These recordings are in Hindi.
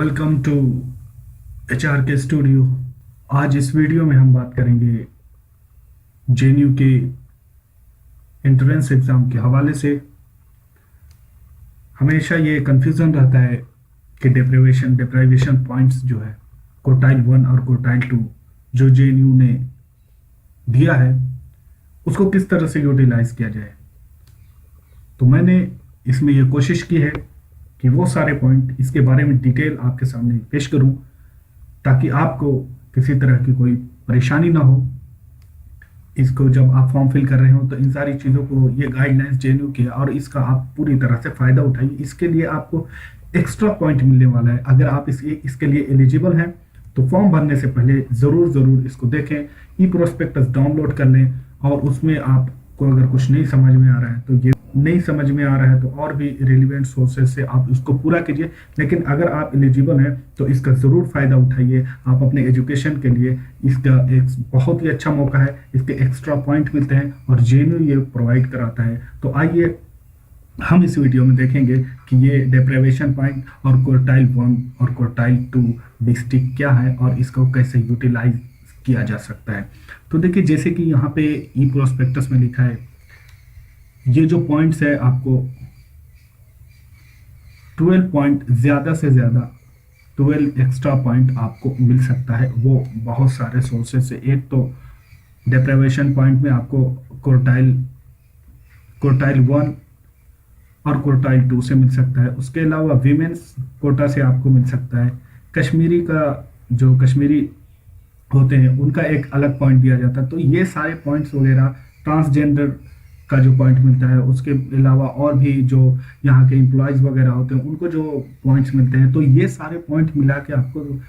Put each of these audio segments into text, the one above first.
वेलकम टू के स्टूडियो। आज इस वीडियो में हम बात करेंगे जेएनयू के एंट्रेंस एग्ज़ाम के हवाले से। हमेशा ये कंफ्यूजन रहता है कि डिप्राइवेशन पॉइंट्स जो है क्वार्टाइल 1 और क्वार्टाइल 2 जो जेएनयू ने दिया है उसको किस तरह से यूटिलाइज किया जाए। तो मैंने इसमें ये कोशिश की है कि वो सारे पॉइंट इसके बारे में डिटेल आपके सामने पेश करूं ताकि आपको किसी तरह की कोई परेशानी ना हो। इसको जब आप फॉर्म फिल कर रहे हो तो इन सारी चीज़ों को ये गाइडलाइंस जेएनयू के और इसका आप पूरी तरह से फ़ायदा उठाइए। इसके लिए आपको एक्स्ट्रा पॉइंट मिलने वाला है। अगर आप इसके लिए एलिजिबल हैं तो फॉर्म भरने से पहले ज़रूर इसको देखें, ई प्रोस्पेक्टस डाउनलोड कर लें और उसमें आपको अगर कुछ नहीं समझ में आ रहा है तो ये नहीं समझ में आ रहा है तो और भी रिलेवेंट सोर्सेज से आप इसको पूरा कीजिए। लेकिन अगर आप एलिजिबल हैं तो इसका ज़रूर फ़ायदा उठाइए। आप अपने एजुकेशन के लिए इसका एक बहुत ही अच्छा मौका है। इसके एक्स्ट्रा पॉइंट मिलते हैं और जेएनयू ये प्रोवाइड कराता है। तो आइए हम इस वीडियो में देखेंगे कि ये डिप्राइवेशन पॉइंट और क्वार्टाइल 1 और क्वार्टाइल 2 डिस्ट्रिक्ट क्या है और इसको कैसे यूटिलाइज किया जा सकता है। तो देखिए, जैसे कि यहाँ पे ई प्रोस्पेक्टस में लिखा है, ये जो पॉइंट्स है आपको 12 पॉइंट, ज़्यादा से ज़्यादा 12 एक्स्ट्रा पॉइंट आपको मिल सकता है। वो बहुत सारे सोर्सेज से, एक तो डिप्राइवेशन पॉइंट में आपको क्वार्टाइल 1 और क्वार्टाइल 2 से मिल सकता है। उसके अलावा वीमेंस कोटा से आपको मिल सकता है। कश्मीरी होते हैं उनका एक अलग पॉइंट दिया जाता है। तो ये सारे पॉइंट्स वगैरह, ट्रांसजेंडर का जो पॉइंट मिलता है, उसके अलावा और भी जो यहाँ के एम्प्लॉयज़ वगैरह होते हैं उनको जो पॉइंट्स मिलते हैं, तो ये सारे पॉइंट मिला के आपको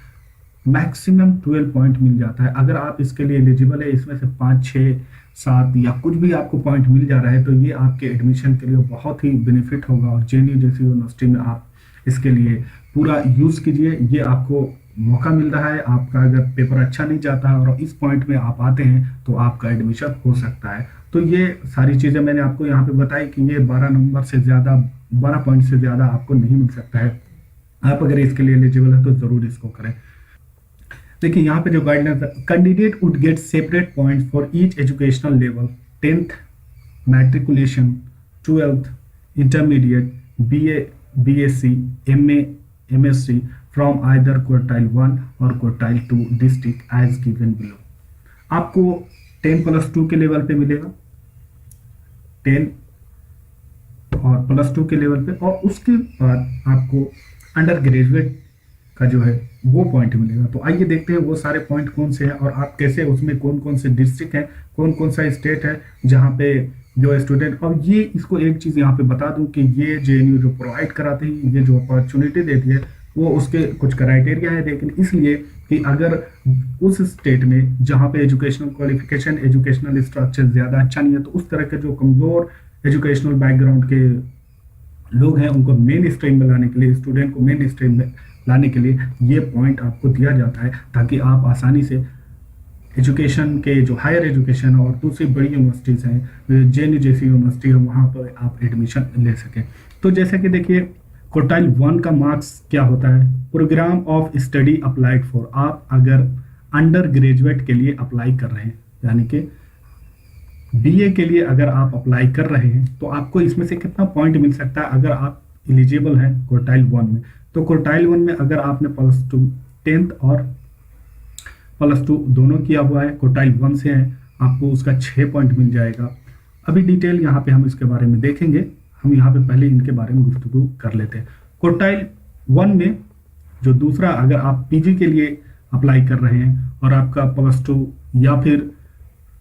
मैक्सिमम 12 पॉइंट मिल जाता है। अगर आप इसके लिए एलिजिबल है, इसमें से 5, 6, 7 या कुछ भी आपको पॉइंट मिल जा रहा है तो ये आपके एडमिशन के लिए बहुत ही बेनिफिट होगा। और जेएनयू जैसी यूनिवर्सिटी में आप इसके लिए पूरा यूज़ कीजिए। ये आपको मौका मिल रहा है। आपका अगर पेपर अच्छा नहीं जाता है और इस पॉइंट में आप आते हैं तो आपका एडमिशन हो सकता है। तो ये सारी चीज़ें मैंने आपको यहाँ पे बताई कि ये 12 पॉइंट से ज़्यादा आपको नहीं मिल सकता है। आप अगर इसके लिए एलिजिबल है तो ज़रूर इसको करें। देखिए, यहाँ पे जो गाइडलाइंस है, candidate would get separate points for each educational level, 10th matriculation, 12th intermediate, BA, BSc, MA, MSc from either quartile 1 और quartile 2 district as given below। आपको 10+2 के लेवल पे मिलेगा, 10 और +2 के लेवल पे, और उसके बाद आपको अंडर ग्रेजुएट का जो है वो पॉइंट मिलेगा। तो आइए देखते हैं वो सारे पॉइंट कौन से हैं और आप कैसे, उसमें कौन कौन से डिस्ट्रिक्ट हैं, कौन कौन सा स्टेट है जहाँ पे जो स्टूडेंट। और ये इसको एक चीज़ यहाँ पे बता दूं कि ये जेएनयू जो प्रोवाइड कराते हैं, ये जो अपॉर्चुनिटी देती है, वो उसके कुछ क्राइटेरिया है। लेकिन इसलिए कि अगर उस स्टेट में जहाँ पे एजुकेशनल क्वालिफिकेशन, एजुकेशनल स्ट्रक्चर ज़्यादा अच्छा नहीं है, तो उस तरह के जो कमज़ोर एजुकेशनल बैकग्राउंड के लोग हैं उनको मेन स्ट्रीम में लाने के लिए, स्टूडेंट को मेन स्ट्रीम में लाने के लिए ये पॉइंट आपको दिया जाता है ताकि आप आसानी से एजुकेशन के जो हायर एजुकेशन और दूसरी बड़ी यूनिवर्सिटीज़ हैं, जेएनयू जैसी यूनिवर्सिटी है, वहाँ पर आप एडमिशन ले सकें। तो जैसे कि देखिए, क्वार्टाइल 1 का मार्क्स क्या होता है, programme of study applied for. आप अगर अंडर ग्रेजुएट के लिए अप्लाई कर रहे हैं, यानी कि BA के लिए अगर आप अप्लाई कर रहे हैं तो आपको इसमें से कितना पॉइंट मिल सकता है अगर आप एलिजिबल हैं क्वार्टाइल 1 में। तो क्वार्टाइल 1 में अगर आपने +2, 10th और +2 दोनों किया हुआ है, क्वार्टाइल 1 से है, आपको उसका 6 पॉइंट मिल जाएगा। अभी डिटेल यहाँ पे हम इसके बारे में देखेंगे। हम यहाँ पे पहले इनके बारे में गुफ्तगू कर लेते हैं। क्वार्टाइल 1 में जो दूसरा, अगर आप PG के लिए अप्लाई कर रहे हैं और आपका +2 या फिर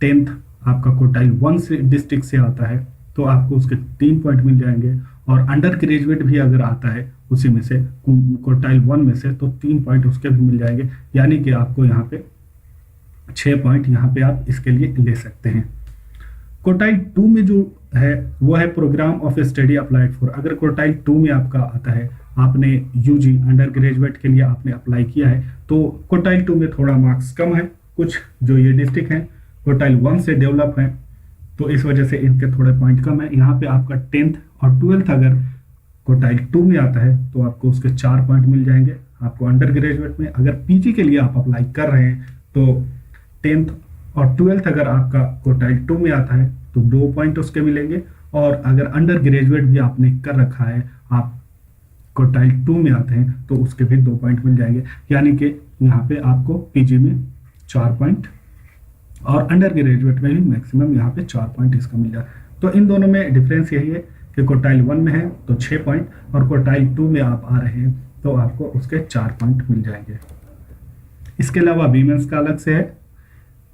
10th आपका क्वार्टाइल 1 से डिस्ट्रिक्ट से आता है तो आपको उसके 3 पॉइंट मिल जाएंगे। और अंडर ग्रेजुएट भी अगर आता है उसी में से, क्वार्टाइल 1 में से, तो 3 पॉइंट उसके भी मिल जाएंगे। यानी कि आपको यहाँ पे 6 पॉइंट यहाँ पे आप इसके लिए ले सकते हैं। क्वार्टाइल 2 में जो है वो है programme of study applied for. अगर क्वार्टाइल 2 में आपका आता है, आपने UG अंडर ग्रेजुएट के लिए आपने अप्लाई किया है, तो क्वार्टाइल 2 में थोड़ा मार्क्स कम है। कुछ जो ये डिस्ट्रिक्ट हैं क्वार्टाइल 1 से डेवलप हैं, तो इस वजह से इनके थोड़े पॉइंट कम है। यहाँ पे आपका 10th और 12th अगर क्वार्टाइल 2 में आता है तो आपको उसके 4 पॉइंट मिल जाएंगे। आपको अंडर ग्रेजुएट में। अगर पीजी के लिए आप अप्लाई कर रहे हैं तो 10th और 12th अगर आपका क्वार्टाइल 2 में आता है तो 2 पॉइंट उसके मिलेंगे, और अगर अंडर ग्रेजुएट भी आपने कर रखा है, आप क्वार्टाइल 2 में आते हैं तो उसके भी 2 पॉइंट मिल जाएंगे। यानी कि यहाँ पे आपको पीजी में 4 पॉइंट और अंडर ग्रेजुएट में भी मैक्सिमम यहाँ पे 4 पॉइंट इसका मिल जाए। तो इन दोनों में डिफरेंस यही है कि क्वार्टाइल 1 में है तो 6 पॉइंट, और क्वार्टाइल 2 में आप आ रहे हैं तो आपको उसके 4 पॉइंट मिल जाएंगे। इसके अलावा वीमेंस का अलग से है,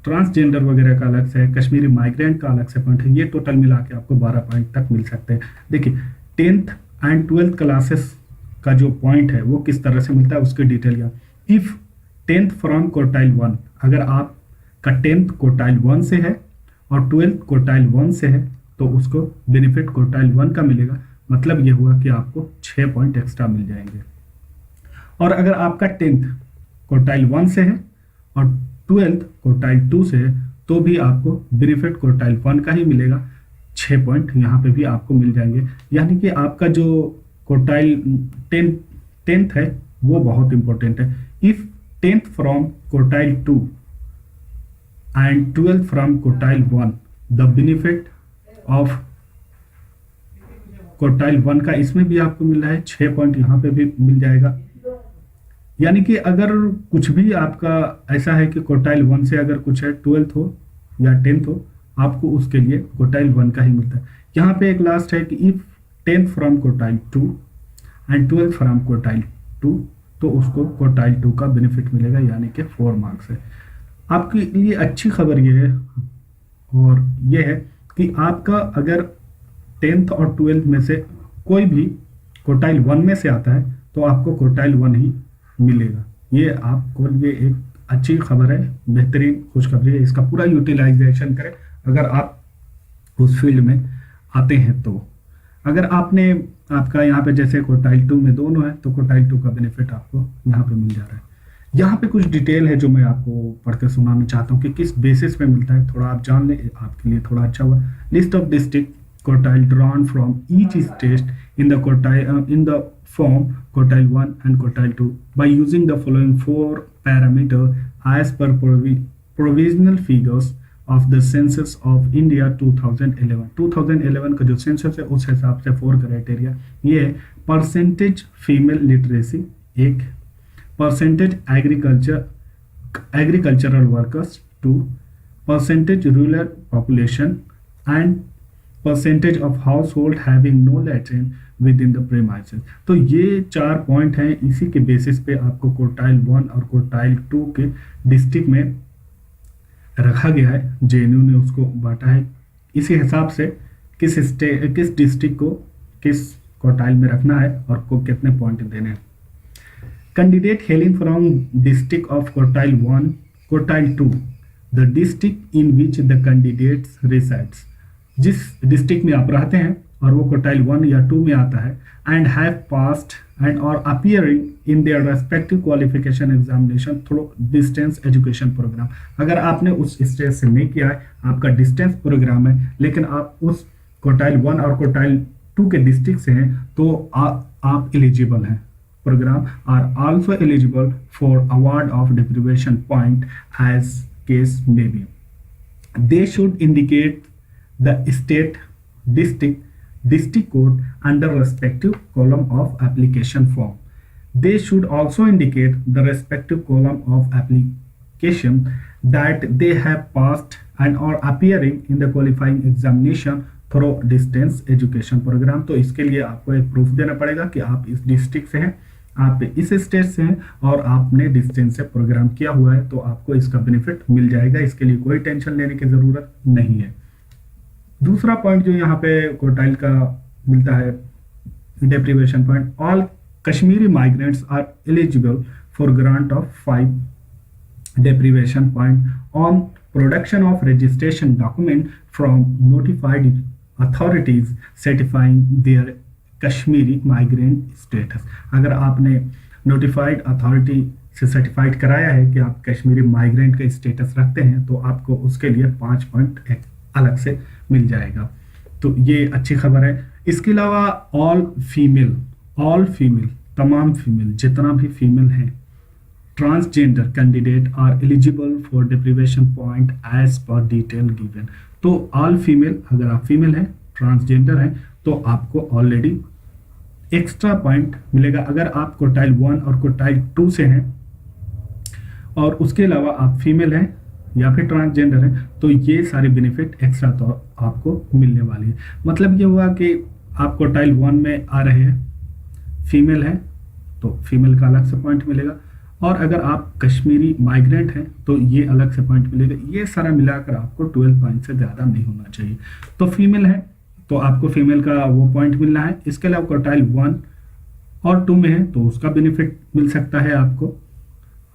ट्रांसजेंडर वगैरह का अलग से है, कश्मीरी माइग्रेंट का अलग से पॉइंट है। ये टोटल मिला के आपको 12 पॉइंट तक मिल सकते हैं। देखिए 10th एंड 12th क्लासेस का जो पॉइंट है वो किस तरह से मिलता है उसकी डिटेल यहाँ। इफ 10th फ्रॉम क्वार्टाइल 1, अगर आपका 10th क्वार्टाइल 1 से है और 12th क्वार्टाइल 1 से है तो उसको बेनिफिट क्वार्टाइल 1 का मिलेगा। मतलब ये हुआ कि आपको 6 पॉइंट एक्स्ट्रा मिल जाएंगे। और अगर आपका 10th क्वार्टाइल 1 से है और 12th क्वार्टाइल 2 से है तो भी आपको बेनिफिट क्वार्टाइल 1 का ही मिलेगा, 6 पॉइंट यहाँ पे भी आपको मिल जाएंगे। यानी कि आपका जो क्वार्टाइल 10th है वो बहुत इंपॉर्टेंट है। If 10th from quartile 2 and 12th from quartile 1, the benefit of quartile 1 का इसमें भी आपको मिल रहा है, 6 पॉइंट यहाँ पे भी मिल जाएगा। यानी कि अगर कुछ भी आपका ऐसा है कि क्वार्टाइल 1 से अगर कुछ है, 12th हो या 10th हो, आपको उसके लिए क्वार्टाइल 1 का ही मिलता है। यहाँ पे एक लास्ट है कि if 10th from quartile 2 and 12th from quartile 2, तो उसको क्वार्टाइल 2 का बेनिफिट मिलेगा, यानी कि 4 मार्क्स है। आपके लिए अच्छी खबर ये है, और ये है कि आपका अगर 10th और 12th में से कोई भी क्वार्टाइल 1 में से आता है तो आपको क्वार्टाइल 1 ही मिलेगा। ये आपको ये एक अच्छी खबर है, बेहतरीन खुशखबरी है। इसका पूरा यूटिलाइजेशन करें अगर आप उस फील्ड में आते हैं तो। अगर आपने आपका यहाँ पे जैसे क्वार्टाइल 2 में दोनों है तो क्वार्टाइल 2 का बेनिफिट आपको यहाँ पे मिल जा रहा है। यहाँ पे कुछ डिटेल है जो मैं आपको पढ़कर सुनाना चाहता हूँ कि किस बेसिस पे मिलता है, थोड़ा आप जान लें, आपके लिए थोड़ा अच्छा हुआ। List of district quartile drawn from each state in the quartile in the form quartile 1 and quartile 2 by using the following 4 parameters as per provisional figures of the census of India 2011। 2011 का जो सेंसस है उस हिसाब से 4 क्राइटेरिया ये है। Percentage female literacy 1, percentage agricultural workers 2, percentage rural population and percentage of household having no latrine within the premises. तो ये 4 पॉइंट हैं, इसी के बेसिस पे आपको क्वार्टाइल 1 और क्वार्टाइल 2 के डिस्ट्रिक्ट में रखा गया है। जेएनयू ने उसको बांटा है इसी हिसाब से किस डिस्ट्रिक्ट को किस क्वार्टाइल में रखना है और को कितने पॉइंट देने हैं। Candidate hailing from district of quartile 1, quartile 2, the district in which the candidates resides, जिस डिस्ट्रिक्ट में आप रहते हैं और वो क्वार्टाइल 1 या 2 में आता है, एंड हैव पास्ड एंड और appearing in their respective qualification examination through distance education programme. अगर आपने उस स्टेज से नहीं किया है, आपका डिस्टेंस प्रोग्राम है, लेकिन आप उस क्वार्टाइल 1 और क्वार्टाइल 2 के डिस्ट्रिक्ट से हैं तो आप एलिजिबल हैं। Programme are also eligible for award of deprivation point as case may be. They should indicate the state district code under respective column of application form. They should also indicate the respective column of application that they have passed and are appearing in the qualifying examination through distance education program। तो इसके लिए आपको एक प्रूफ देना पड़ेगा कि आप इस डिस्ट्रिक्ट से हैं, आप इस स्टेट से हैं और आपने डिस्टेंस से प्रोग्राम किया हुआ है, तो आपको इसका बेनिफिट मिल जाएगा। इसके लिए कोई टेंशन लेने की जरूरत नहीं है। दूसरा पॉइंट जो यहाँ पे क्वार्टाइल का मिलता है deprivation point, all Kashmiri migrants are eligible for grant of 5 deprivation point on production of registration document from notified authorities certifying their Kashmiri migrant status. अगर आपने नोटिफाइड अथॉरिटी से सर्टिफाइड कराया है कि आप कश्मीरी माइग्रेंट का स्टेटस रखते हैं तो आपको उसके लिए 5 पॉइंट अलग से मिल जाएगा। तो ये अच्छी खबर है। इसके अलावा ऑल फीमेल तमाम फीमेल, जितना भी फीमेल हैं transgender candidate are eligible for deprivation point as per detail given. तो ऑल फीमेल, अगर आप फीमेल हैं, ट्रांसजेंडर हैं, तो आपको ऑलरेडी एक्स्ट्रा पॉइंट मिलेगा। अगर आप क्वार्टाइल 1 और क्वार्टाइल 2 से हैं और उसके अलावा आप फीमेल हैं या फिर ट्रांसजेंडर हैं, तो ये सारे बेनिफिट एक्स्ट्रा तो आपको मिलने वाली है। मतलब ये हुआ कि आप क्वार्टाइल 1 में आ रहे हैं, फीमेल हैं, तो फीमेल का अलग से पॉइंट मिलेगा, और अगर आप कश्मीरी माइग्रेंट हैं तो ये अलग से पॉइंट मिलेगा। ये सारा मिलाकर आपको 12 पॉइंट से ज़्यादा नहीं होना चाहिए। तो फीमेल है तो आपको फीमेल का वो पॉइंट मिलना है। इसके अलावा क्वार्टाइल 1 और 2 में है तो उसका बेनिफिट मिल सकता है आपको।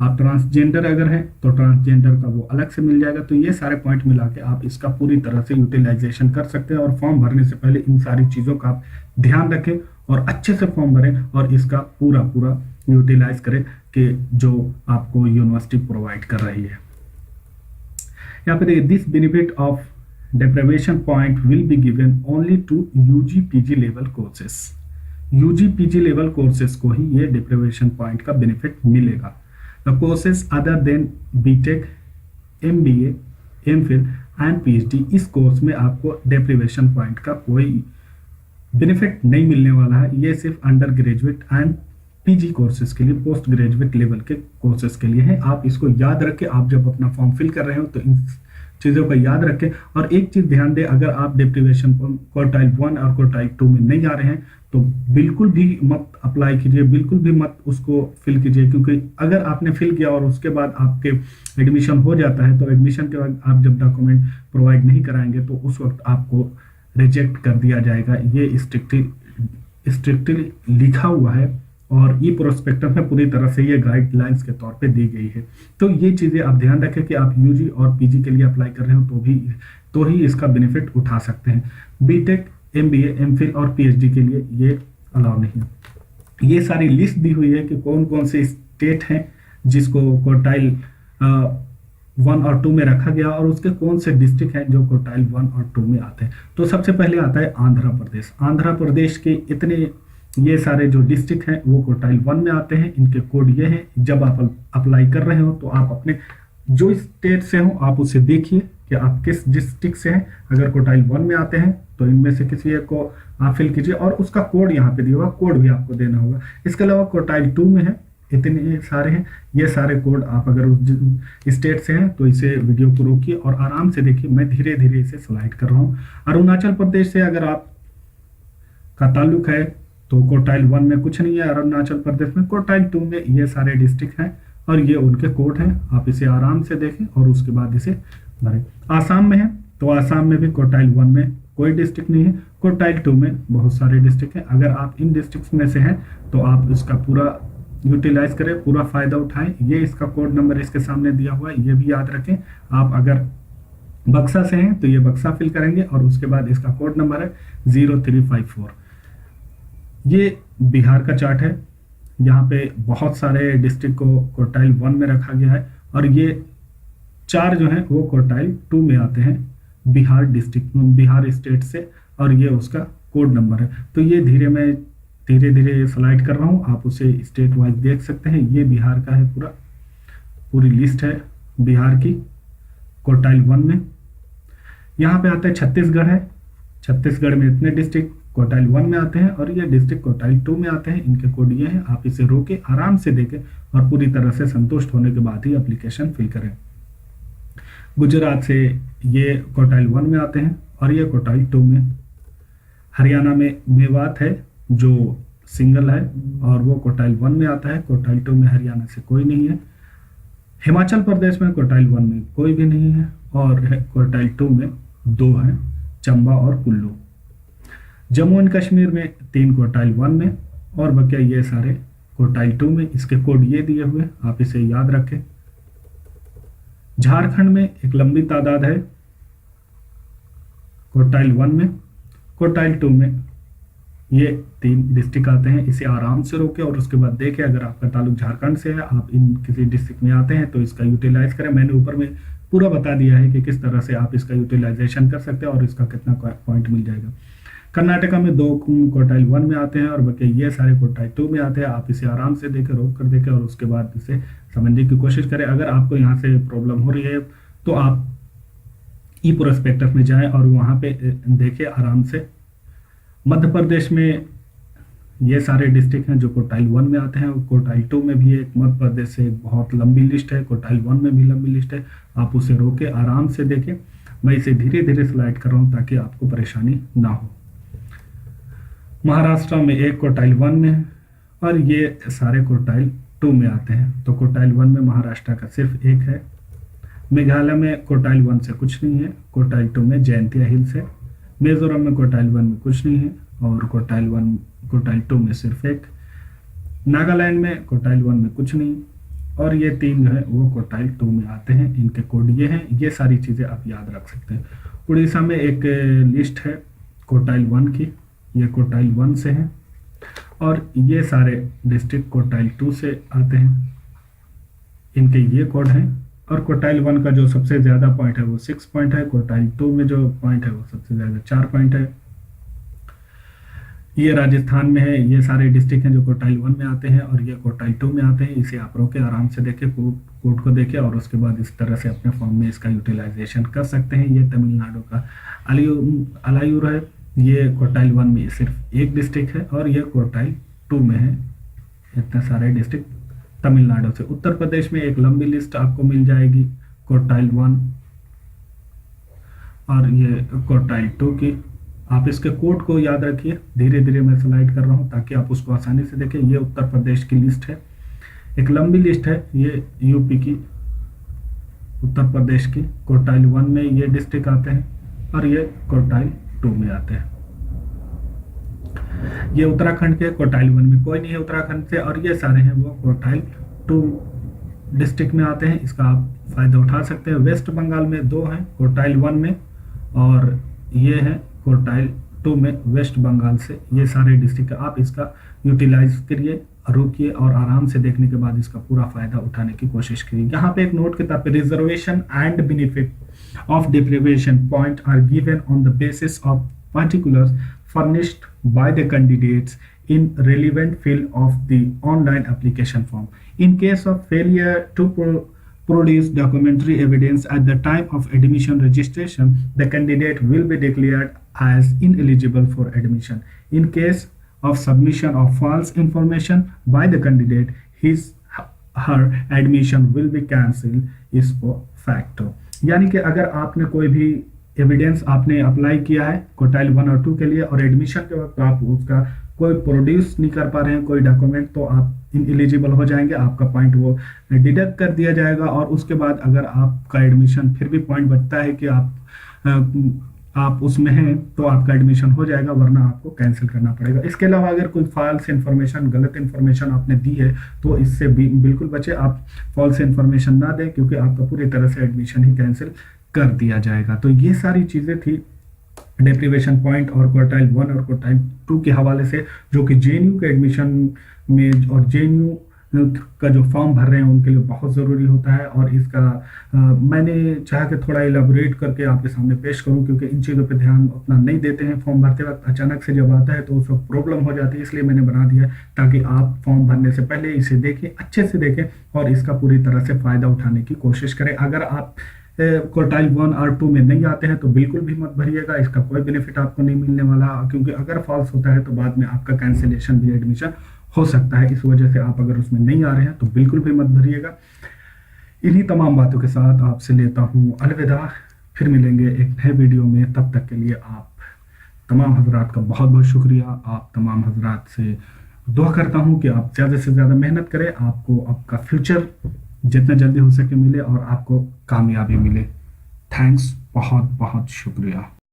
आप ट्रांसजेंडर अगर हैं तो ट्रांसजेंडर का वो अलग से मिल जाएगा। तो ये सारे पॉइंट मिला के आप इसका पूरी तरह से यूटिलाइजेशन कर सकते हैं। और फॉर्म भरने से पहले इन सारी चीज़ों का आप ध्यान रखें और अच्छे से फॉर्म भरें और इसका पूरा यूटिलाइज करें कि जो आपको यूनिवर्सिटी प्रोवाइड कर रही है। यहाँ पे देखिए, this benefit of deprivation point will be given only to UG PG level courses। UG PG level courses को ही ये deprivation point का benefit मिलेगा। The courses other than BTech, MBA, MPhil and PhD, इस कोर्स में आपको deprivation point का कोई बेनिफिट नहीं मिलने वाला है। ये सिर्फ under graduate and PG courses के लिए, पोस्ट ग्रेजुएट लेवल के कोर्सेज के लिए है। आप इसको याद रखें, आप जब अपना फॉर्म फिल कर रहे हो तो इन चीज़ों का याद रखें। और एक चीज़ ध्यान दें, अगर आप डिप्रीवेशन क्वार्टाइल 1 और क्वार्टाइल 2 में नहीं आ रहे हैं तो बिल्कुल भी मत अप्लाई कीजिए, बिल्कुल भी मत उसको फिल कीजिए, क्योंकि अगर आपने फिल किया और उसके बाद आपके एडमिशन हो जाता है तो एडमिशन के बाद आप जब डॉक्यूमेंट प्रोवाइड नहीं कराएंगे तो उस वक्त आपको रिजेक्ट कर दिया जाएगा। ये स्ट्रिक्टली लिखा हुआ है और ई प्रोस्पेक्टस में पूरी तरह से ये गाइडलाइंस के तौर पे दी गई है। तो ये चीज़ें आप ध्यान रखें कि आप यूजी और पीजी के लिए अप्लाई कर रहे हो तो ही इसका बेनिफिट उठा सकते हैं। बीटेक, एमबीए, एमफिल और पीएचडी के लिए ये अलाउ नहीं है। ये सारी लिस्ट दी हुई है कि कौन कौन से स्टेट हैं जिसको क्वार्टाइल 1 और 2 में रखा गया और उसके कौन से डिस्ट्रिक्ट हैं जो क्वार्टाइल 1 और 2 में आते हैं। तो सबसे पहले आता है आंध्र प्रदेश। आंध्र प्रदेश के इतने ये सारे जो डिस्ट्रिक्ट हैं वो क्वार्टाइल 1 में आते हैं। इनके कोड ये हैं। जब आप अप्लाई कर रहे हो तो आप अपने जो स्टेट से हो आप उसे देखिए कि आप किस डिस्ट्रिक्ट से हैं। अगर क्वार्टाइल 1 में आते हैं तो इनमें से किसी एक को आप फिल कीजिए और उसका कोड यहाँ पे दिया होगा, कोड भी आपको देना होगा। इसके अलावा क्वार्टाइल 2 में है, इतने सारे हैं। ये सारे कोड आप अगर उस स्टेट से हैं तो इसे वीडियो को रोकिए और आराम से देखिए। मैं धीरे धीरे इसे स्लाइड कर रहा हूँ। अरुणाचल प्रदेश से अगर आप का ताल्लुक है तो क्वार्टाइल 1 में कुछ नहीं है। अरुणाचल प्रदेश में क्वार्टाइल 2 में ये सारे डिस्ट्रिक्ट हैं और ये उनके कोड हैं। आप इसे आराम से देखें और उसके बाद इसे भरें। आसाम में है तो आसाम में भी क्वार्टाइल 1 में कोई डिस्ट्रिक्ट नहीं है। क्वार्टाइल 2 में बहुत सारे डिस्ट्रिक्ट हैं। अगर आप इन डिस्ट्रिक्ट में से हैं तो आप इसका पूरा यूटिलाइज करें, पूरा फायदा उठाएं। ये इसका कोड नंबर इसके सामने दिया हुआ है, ये भी याद रखें। आप अगर बक्सा से हैं तो ये बक्सा फिल करेंगे और उसके बाद इसका कोड नंबर है 0354। ये बिहार का चार्ट है। यहाँ पे बहुत सारे डिस्ट्रिक्ट को क्वार्टाइल 1 में रखा गया है और ये 4 जो हैं वो क्वार्टाइल 2 में आते हैं बिहार डिस्ट्रिक्ट, बिहार स्टेट से, और ये उसका कोड नंबर है। तो ये धीरे धीरे स्लाइड कर रहा हूँ, आप उसे स्टेट वाइज देख सकते हैं। ये बिहार का है, पूरी लिस्ट है बिहार की क्वार्टाइल 1 में। यहाँ पे आता है छत्तीसगढ़ है। छत्तीसगढ़ में इतने डिस्ट्रिक्ट क्वार्टाइल 1 में आते हैं और ये डिस्ट्रिक्ट क्वार्टाइल 2 में आते हैं। इनके कोड ये हैं। आप इसे रोके आराम से देखें और पूरी तरह से संतुष्ट होने के बाद ही एप्लीकेशन फिल करें। गुजरात से ये क्वार्टाइल 1 में आते हैं और ये क्वार्टाइल 2 में। हरियाणा में मेवात है जो सिंगल है और वो क्वार्टाइल 1 में आता है। क्वार्टाइल 2 में हरियाणा से कोई नहीं है। हिमाचल प्रदेश में क्वार्टाइल 1 में कोई भी नहीं है और क्वार्टाइल 2 में 2 हैं, चंबा और कुल्लू। जम्मू एंड कश्मीर में 3 क्वार्टाइल 1 में और बकिया ये सारे क्वार्टाइल 2 में। इसके कोड ये दिए हुए, आप इसे याद रखें। झारखंड में एक लंबी तादाद है क्वार्टाइल 1 में। क्वार्टाइल 2 में ये 3 डिस्ट्रिक्ट आते हैं। इसे आराम से रोके और उसके बाद देखें। अगर आपका ताल्लुक झारखंड से है, आप इन किसी डिस्ट्रिक्ट में आते हैं तो इसका यूटिलाइज करें। मैंने ऊपर में पूरा बता दिया है कि किस तरह से आप इसका यूटिलाइजेशन कर सकते हैं और इसका कितना पॉइंट मिल जाएगा। कर्नाटका में 2 क्वार्टाइल 1 में आते हैं और बाकी ये सारे क्वार्टाइल 2 में आते हैं। आप इसे आराम से देखें, रोक कर देखें और उसके बाद इसे समझने की कोशिश करें। अगर आपको यहाँ से प्रॉब्लम हो रही है तो आप ई प्रोस्पेक्टस में जाएं और वहाँ पे देखें आराम से। मध्य प्रदेश में ये सारे डिस्ट्रिक्ट हैं जो क्वार्टाइल 1 में आते हैं और क्वार्टाइल 2 में भी एक मध्य प्रदेश से एक बहुत लंबी लिस्ट है, क्वार्टाइल 1 में भी लंबी लिस्ट है। आप उसे रोके आराम से देखें। मैं इसे धीरे धीरे स्लाइड कर रहा हूँ ताकि आपको परेशानी ना हो। महाराष्ट्र में एक क्वार्टाइल 1 में है और ये सारे क्वार्टाइल 2 में आते हैं। तो क्वार्टाइल 1 में महाराष्ट्र का सिर्फ एक है। मेघालय में क्वार्टाइल 1 से कुछ नहीं है। क्वार्टाइल 2 में जयंतिया हिल्स है। मिजोरम में क्वार्टाइल 1 में कुछ नहीं है और क्वार्टाइल 2 में सिर्फ एक। नागालैंड में क्वार्टाइल 1 में कुछ नहीं और ये 3 जो है वो क्वार्टाइल 2 में आते हैं। इनके कोड ये हैं। ये सारी चीज़ें आप याद रख सकते हैं। उड़ीसा में एक लिस्ट है क्वार्टाइल 1 की, ये क्वार्टाइल 1 से है और ये सारे डिस्ट्रिक्ट क्वार्टाइल 2 से आते हैं। इनके ये कोड हैं और क्वार्टाइल 1 का जो सबसे ज़्यादा पॉइंट है वो 6 पॉइंट है। क्वार्टाइल 2 में जो पॉइंट है वो सबसे ज़्यादा 4 पॉइंट है। ये राजस्थान में है। ये सारे डिस्ट्रिक्ट हैं जो क्वार्टाइल 1 में आते हैं और ये क्वार्टाइल 2 में आते हैं। इसे आप रोके आराम से देखें, कोड को देखें और उसके बाद इस तरह से अपने फॉर्म में इसका यूटिलाइजेशन कर सकते हैं। ये तमिलनाडु का अलायुर है। ये क्वार्टाइल 1 में सिर्फ एक डिस्ट्रिक्ट है और ये क्वार्टाइल 2 में है। इतने सारे डिस्ट्रिक्ट तमिलनाडु से। उत्तर प्रदेश में एक लंबी लिस्ट आपको मिल जाएगी क्वार्टाइल 1 और ये क्वार्टाइल 2 की। आप इसके कोड को याद रखिए। धीरे धीरे मैं स्लाइड कर रहा हूँ ताकि आप उसको आसानी से देखें। ये उत्तर प्रदेश की लिस्ट है, एक लंबी लिस्ट है। ये यूपी की, उत्तर प्रदेश की क्वार्टाइल 1 में ये डिस्ट्रिक्ट आते हैं और ये क्वार्टाइल 2 में आते हैं। ये उत्तराखंड के क्वार्टाइल 1 में कोई नहीं है उत्तराखंड से और ये सारे हैं वो क्वार्टाइल 2 डिस्ट्रिक्ट में आते हैं। इसका आप फायदा उठा सकते हैं। वेस्ट बंगाल में 2 हैं क्वार्टाइल 1 में और ये है क्वार्टाइल 2 में वेस्ट बंगाल से। ये सारे डिस्ट्रिक्ट आप इसका यूटिलाइज करिए, रोकिए और आराम से देखने के बाद इसका पूरा फायदा उठाने की कोशिश करिए। यहाँ पे एक नोट के तौर पे reservation and benefit of deprivation point are given on the basis of particulars furnished by the candidates in relevant field of the online application form. In case of failure to produce documentary evidence at the time of admission registration, the candidate will be declared as ineligible for admission. In case of submission of false information by the candidate, her admission will be cancelled is facto. यानी कि अगर आपने कोई भी एविडेंस आपने अप्लाई किया है क्वार्टाइल 1 और 2 के लिए और एडमिशन के वक्त आप उसका कोई प्रोड्यूस नहीं कर पा रहे हैं कोई डॉक्यूमेंट, तो आप इनएलिजिबल हो जाएंगे। आपका पॉइंट वो डिडक्ट कर दिया जाएगा और उसके बाद अगर आपका एडमिशन फिर भी पॉइंट बचता है कि आप उसमें हैं तो आपका एडमिशन हो जाएगा, वरना आपको कैंसिल करना पड़ेगा। इसके अलावा अगर कोई फॉल्स इन्फॉर्मेशन, गलत इन्फॉर्मेशन आपने दी है तो इससे बिल्कुल बचे। आप फॉल्स इन्फॉर्मेशन ना दें क्योंकि आपका पूरी तरह से एडमिशन ही कैंसिल कर दिया जाएगा। तो ये सारी चीज़ें थी डेप्रिवेशन पॉइंट और क्वार्टाइल 1 और क्वार्टाइल 2 के हवाले से, जो कि जेएनयू के एडमिशन में और जेएनयू का जो फॉर्म भर रहे हैं उनके लिए बहुत ज़रूरी होता है। और इसका मैंने चाहा कि थोड़ा इलाबोरेट करके आपके सामने पेश करूं क्योंकि इन चीज़ों पे ध्यान उतना नहीं देते हैं। फॉर्म भरते वक्त अचानक से जब आता है तो उस वक्त प्रॉब्लम हो जाती है, इसलिए मैंने बना दिया ताकि आप फॉर्म भरने से पहले इसे देखें, अच्छे से देखें और इसका पूरी तरह से फ़ायदा उठाने की कोशिश करें। अगर आप क्वार्टाइल 1 और 2 में नहीं आते हैं तो बिल्कुल भी मत भरिएगा, इसका कोई बेनिफिट आपको नहीं मिलने वाला, क्योंकि अगर फॉल्स होता है तो बाद में आपका कैंसिलेशन भी एडमिशन हो सकता है। इस वजह से आप अगर उसमें नहीं आ रहे हैं तो बिल्कुल भी मत भरिएगा। इन्हीं तमाम बातों के साथ आपसे लेता हूँ अलविदा। फिर मिलेंगे एक नए वीडियो में, तब तक के लिए आप तमाम हजरात का बहुत बहुत शुक्रिया। आप तमाम हजरात से दुआ करता हूँ कि आप ज़्यादा से ज़्यादा मेहनत करें, आपको आपका फ्यूचर जितना जल्दी हो सके मिले और आपको कामयाबी मिले। थैंक्स, बहुत बहुत शुक्रिया।